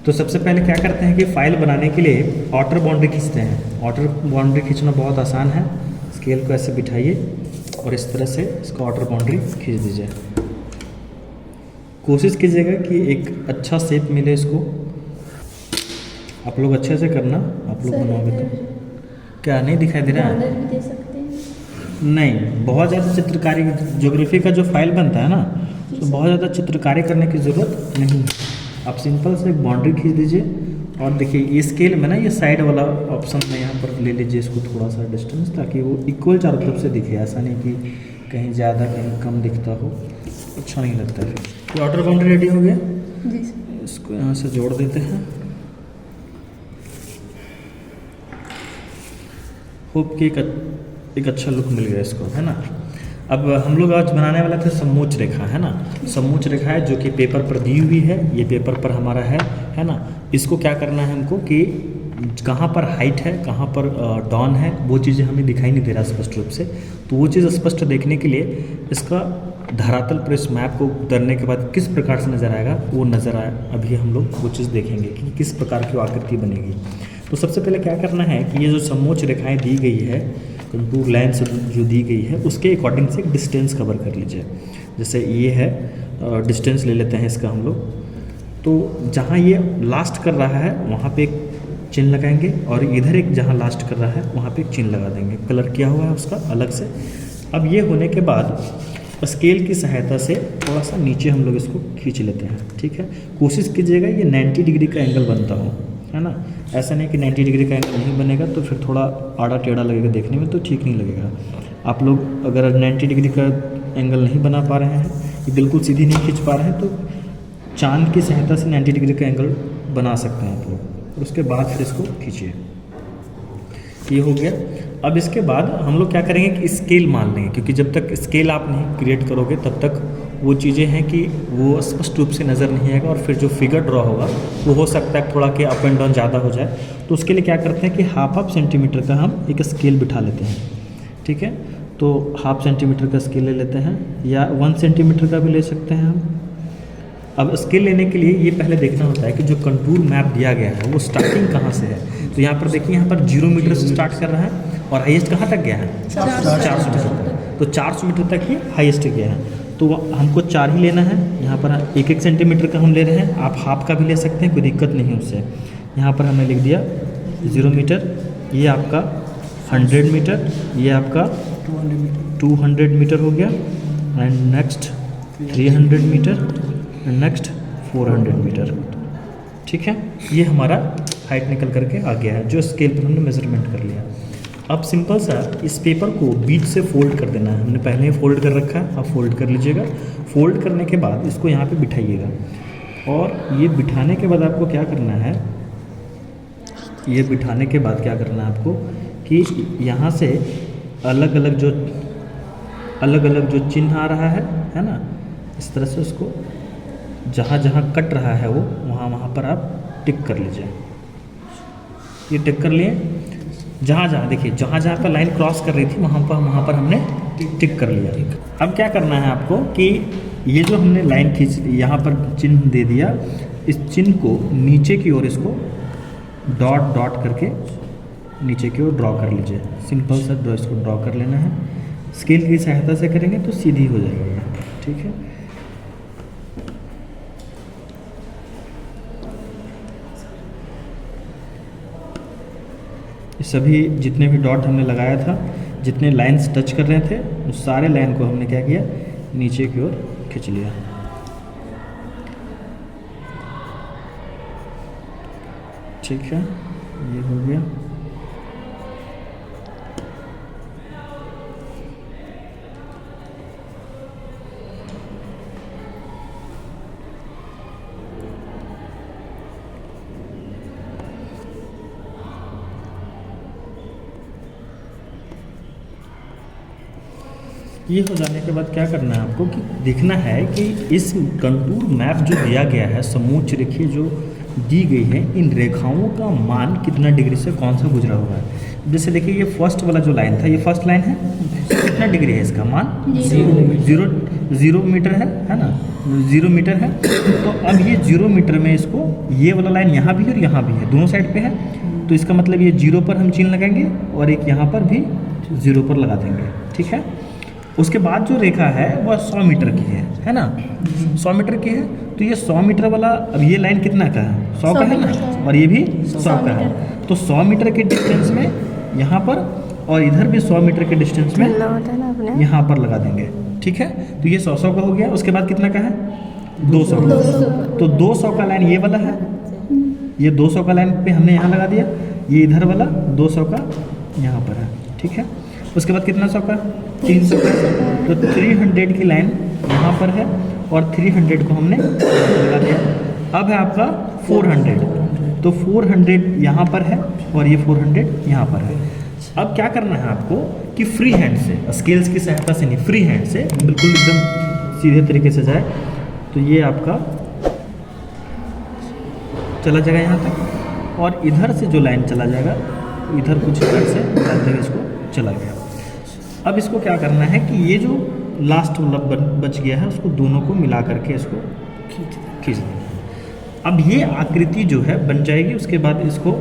तो सबसे पहले क्या करते हैं कि फ़ाइल बनाने के लिए आउटर बाउंड्री खींचते हैं। आउटर बाउंड्री खींचना बहुत आसान है। स्केल को ऐसे बिठाइए और इस तरह से इसको आउटर बाउंड्री खींच दीजिए। कोशिश कीजिएगा कि एक अच्छा शेप मिले इसको। आप लोग अच्छे से करना, आप लोग बनाओगे तो। क्या नहीं दिखाई दे रहा है? भी दे सकते हैं। नहीं, बहुत ज़्यादा चित्रकारी, ज्योग्राफी का जो फाइल बनता है ना, तो बहुत ज़्यादा चित्रकारी करने की ज़रूरत नहीं है। आप सिंपल से एक बाउंड्री खींच दीजिए और देखिए ये स्केल में ना ये साइड वाला ऑप्शन में यहाँ पर ले लीजिए इसको थोड़ा सा डिस्टेंस, ताकि वो इक्वल चारों तरफ से दिखे। ऐसा नहीं कि कहीं ज़्यादा कहीं कम दिखता हो, अच्छा नहीं लगता फिर। तो आउटर बाउंड्री रेडी हो गया जी सर। इसको यहाँ से जोड़ देते हैं। होप कि एक अच्छा लुक मिल गया इसको, है ना। अब हम लोग आज बनाने वाले थे समोच्च रेखा, है ना। समोच्च रेखा है जो कि पेपर पर दी हुई है, ये पेपर पर हमारा है ना। इसको क्या करना है हमको कि कहाँ पर हाइट है, कहाँ पर डाउन है, वो चीज़ें हमें दिखाई नहीं दे रहा स्पष्ट रूप से। तो वो चीज़ स्पष्ट देखने के लिए इसका धरातल पर इस मैप को उतरने के बाद किस प्रकार से नज़र आएगा वो नज़र आए। अभी हम लोग वो चीज़ देखेंगे कि किस प्रकार की आकृति बनेगी। तो सबसे पहले क्या करना है कि ये जो समोच्च रेखाएं दी गई है, कंटूर लाइन से जो दी गई है, उसके अकॉर्डिंग से एक डिस्टेंस कवर कर लीजिए। जैसे ये है, डिस्टेंस ले लेते हैं इसका हम लोग। तो जहाँ ये लास्ट कर रहा है वहाँ पे एक चिन्ह लगाएंगे और इधर एक जहाँ लास्ट कर रहा है वहाँ पे एक चिन्ह लगा देंगे। कलर किया हुआ है उसका अलग से। अब ये होने के बाद स्केल की सहायता से थोड़ा सा नीचे हम लोग इसको खींच लेते हैं, ठीक है। कोशिश कीजिएगा ये 90 डिग्री का एंगल बनता हो, है ना। ऐसा नहीं कि 90 डिग्री का एंगल नहीं बनेगा तो फिर थोड़ा आड़ा टेढ़ा लगेगा देखने में, तो ठीक नहीं लगेगा। आप लोग अगर 90 डिग्री का एंगल नहीं बना पा रहे हैं, ये बिल्कुल सीधी नहीं खींच पा रहे हैं, तो चांद की सहायता से 90 डिग्री का एंगल बना सकते हैं आप लोग। और उसके बाद फिर इसको खींचिए। ये हो गया। अब इसके बाद हम लोग क्या करेंगे कि स्केल मान लेंगे, क्योंकि जब तक स्केल आप नहीं क्रिएट करोगे तब तक वो चीज़ें हैं कि वो स्पष्ट रूप से नज़र नहीं आएगा और फिर जो फिगर ड्रॉ होगा वो हो सकता है थोड़ा कि अप एंड डाउन ज़्यादा हो जाए। तो उसके लिए क्या करते हैं कि हाफ सेंटीमीटर का हम एक स्केल बिठा लेते हैं, ठीक है। तो हाफ सेंटीमीटर का स्केल ले लेते हैं या 1 सेंटीमीटर का भी ले सकते हैं हम। अब स्केल लेने के लिए ये पहले देखना होता है कि जो कंटूर मैप दिया गया है वो स्टार्टिंग कहाँ से है। तो यहाँ पर देखिए, यहाँ पर 0 मीटर से स्टार्ट कर रहा है और हाईएस्ट कहाँ तक गया है? 400 मीटर तक। तो 400 मीटर तक ही हाईएस्ट गया है। तो हमको 4 ही लेना है। यहाँ पर 1-1 सेंटीमीटर का हम ले रहे हैं। आप हाफ का भी ले सकते हैं, कोई दिक्कत नहीं उससे। यहाँ पर हमने लिख दिया 0 मीटर, ये आपका 100 मीटर, ये आपका 200 मीटर हो गया, and next 300 metre, and next 400 metre, ठीक है। ये हमारा हाइट निकल करके आ गया है जो स्केल पर हमने मेजरमेंट कर लिया। अब सिंपल सा इस पेपर को बीच से फोल्ड कर देना है। हमने पहले ही फोल्ड कर रखा है, आप फोल्ड कर लीजिएगा। फोल्ड करने के बाद इसको यहाँ पे बिठाइएगा और ये बिठाने के बाद आपको क्या करना है, ये बिठाने के बाद क्या करना है आपको कि यहाँ से अलग अलग जो चिन्ह आ रहा है ना, इस तरह से उसको जहाँ जहाँ कट रहा है वो वहाँ पर आप टिक कर लीजिए। ये टिक कर लिए। जहाँ जहाँ देखिए, जहाँ जहाँ पर लाइन क्रॉस कर रही थी वहाँ पर हमने टिक कर लिया। अब क्या करना है आपको कि ये जो हमने लाइन खींच यहाँ पर चिन्ह दे दिया, इस चिन्ह को नीचे की ओर इसको डॉट डॉट करके नीचे की ओर ड्रॉ कर लीजिए। सिंपल सा इसको ड्रॉ कर लेना है। स्केल की सहायता से करेंगे तो सीधी हो जाएगी, ठीक है। सभी जितने भी डॉट हमने लगाया था, जितने लाइंस टच कर रहे थे, उस सारे लाइन को हमने क्या किया, नीचे की ओर खींच लिया। ठीक है, ये हो गया। ये हो जाने के बाद क्या करना है आपको कि देखना है कि इस कंटूर मैप जो दिया गया है, समोच्च रेखा जो दी गई है, इन रेखाओं का मान कितना डिग्री से कौन सा गुजरा हुआ है। जैसे देखिए, ये फर्स्ट वाला जो लाइन था, ये फर्स्ट लाइन है कितना डिग्री है इसका मान? जीरो। जीरो मीटर है ना, 0 मीटर है। तो अब ये 0 मीटर में इसको ये वाला लाइन यहाँ भी है और यहाँ भी है, दोनों साइड पे है। तो इसका मतलब ये 0 पर हम चिन्ह लगाएंगे और एक यहाँ पर भी 0 पर लगा देंगे, ठीक है। उसके बाद जो रेखा है वह 100 मीटर की है ना, 100 मीटर की है। तो ये 100 मीटर वाला, अब ये लाइन कितना का है? 100 का है ना, और ये भी 100 का है। तो 100 मीटर के डिस्टेंस में यहाँ पर और इधर भी 100 मीटर के डिस्टेंस में यहाँ पर लगा देंगे, ठीक है। तो ये 100 का हो गया। उसके बाद कितना का है? 200 का। तो 200 का लाइन ये वाला है, ये 200 का लाइन पे हमने यहाँ लगा दिया, ये इधर वाला 200 का यहाँ पर है, ठीक है। उसके बाद कितना 100 का? 300 का। तो 300 की लाइन यहाँ पर है और 300 को हमने लगा दिया। अब है आपका 400, तो 400 यहाँ पर है और ये 400 यहाँ पर है। अब क्या करना है आपको कि फ्री हैंड से, स्केल्स की सहायता से नहीं, फ्री हैंड से बिल्कुल एकदम सीधे तरीके से जाए। तो ये आपका चला जाएगा यहाँ तक और इधर से जो लाइन चला जाएगा, इधर कुछ इधर से चलते हुए इसको चला गया। अब इसको क्या करना है कि ये जो लास्ट वाला बच गया है उसको दोनों को मिला करके इसको खींच देंगे। अब ये आकृति जो है बन जाएगी। उसके बाद इसको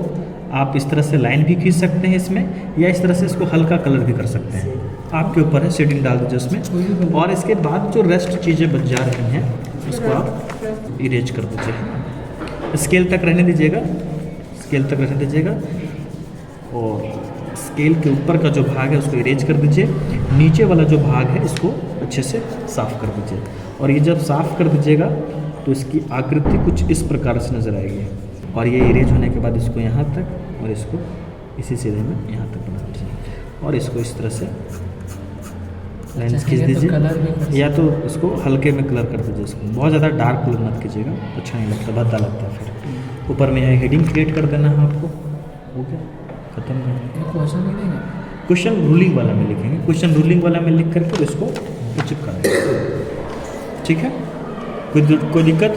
आप इस तरह से लाइन भी खींच सकते हैं इसमें, या इस तरह से इसको हल्का कलर भी कर सकते हैं, आपके ऊपर है। शेडिंग डाल दीजिए उसमें। और इसके बाद जो रेस्ट चीज़ें बच जा रही हैं उसको आप इरेज कर दीजिए। स्केल तक रहने दीजिएगा, स्केल तक रहने दीजिएगा। और स्केल के ऊपर का जो भाग है उसको इरेज कर दीजिए। नीचे वाला जो भाग है इसको अच्छे से साफ़ कर दीजिए। और ये जब साफ़ कर दीजिएगा तो इसकी आकृति कुछ इस प्रकार से नज़र आएगी। और ये इरेज होने के बाद इसको यहाँ तक और इसको इसी सीधे में यहाँ तक बना दीजिए। और इसको इस तरह से लाइन खींच दीजिए, या तो इसको हल्के में कलर कर दीजिए। इसको बहुत ज़्यादा डार्क कलर मत कीजिएगा, अच्छा नहीं लगता, भद्दा लगता है फिर। ऊपर में यहाँ हेडिंग क्रिएट कर देना है आपको। हो गया, खत्म नहीं। क्वेश्चन रूलिंग वाला में लिखेंगे, क्वेश्चन रूलिंग वाला में लिख करके इसको चिपका देंगे, ठीक है। कोई दिक्कत?